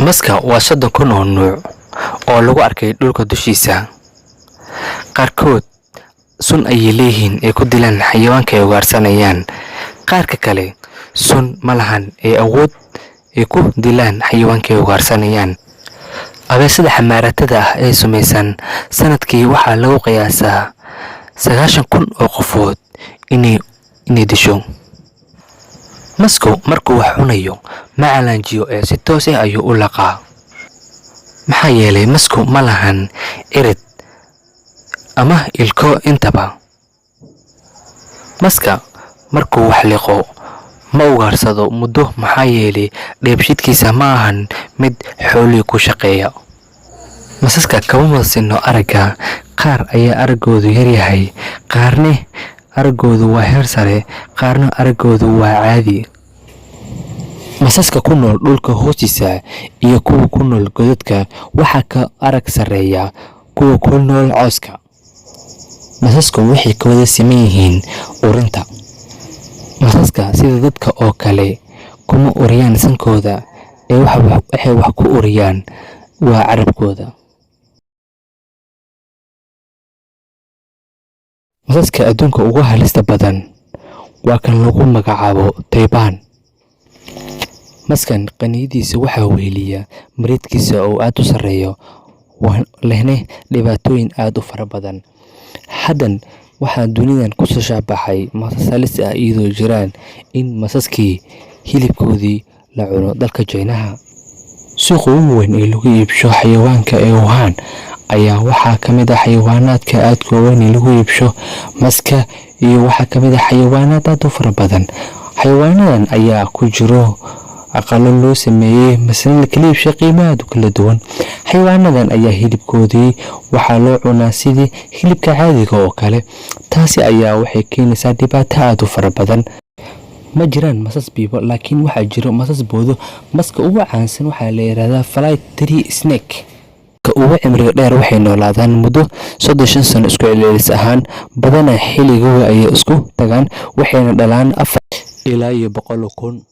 Maska waa 30,000 oo nooc oo lagu arkay dhulka dushiisa. Qaarkood sun ayay leeyihiin ay ku dilaan xayawaanka ay ugaarsanayaan. Qaarka kale sun ma lahan ee awood ay ku dilaan xayawaanka ay ugaarsanayaan. Abeesada xamaaratada ah ee sumaysan sanadkii waxaa lagu qiyaasaa 90,000 oo qofood inay disho. Masku markuu wax cunayo macalanjiyo ee si toos ah ayuu u laqaa. Maxaa yeelay masku ma lahan irid ama ilko intaba. Maska markuu wax liqo ma ugaarsado muddo maxaa yeelay dheebshidkiisa ma ahan mid xooli ku shaqeeya. Masaska kama madasino aragga, qaar ayaa araggoodu yar yahay, qaarna araggoodu waa heer sare, qaarna araggoodu waa caadi. Masaska ku nool dhulka hoostiisa iyo kuwa ku nool godadka waxaa ka arag sareeya kuwa ku nool cawska. Masasku waxay ka wada siman yihiin urinta. Masaska sida dadka oo kale kuma uriyaan sankooda ee waxay wax ku uriyaan waa carabkooda. Masaska adduunka ugu halista badan waa kan lagu magacaabo Taipan. Maskan qanidiisa waxaa weheliya mareedkiisa oo aad u sareeyo lehna dhibaatooyin aad u fara badan. Haddan waxaa dunidan ku soo shaabaxay masas halis ah iyadoo jiraan in masaskii hilibkoodii la cuno dalka China. Suuqa ugu weyn ee lagu iibsho xayawaanka ee Wuhan ayaa waxaa ka mid ah xayawaanaadka aadka weyn ee lagu iibsho maska iyo waxaa ka mid ah xayawaanaad aad u fara badan. Xayawaanadan ayaa ku jiro aqallo loo sameeyay mas'uul kala iibsho qiimaha kala duwan. Xayawaanadan ayaa hilibkoodii waxaa loo cunaa sidii hilibka caadiga oo kale. Taasi ayaa waxay keenaysaa dhibaato aad u fara badan. Ma jiraan masas biibo laakiin waxaa jiro masas boodo. Maska ugu caansan waxaa la yiraahdaa flight tree snake. Ka ugu cimriga dheer waxay noolaadaan muddo 35 sano isku celcelis ahaan. Badanaa xilliga ay isku tagaan waxayna dhalaan 4 ilaa 100,000.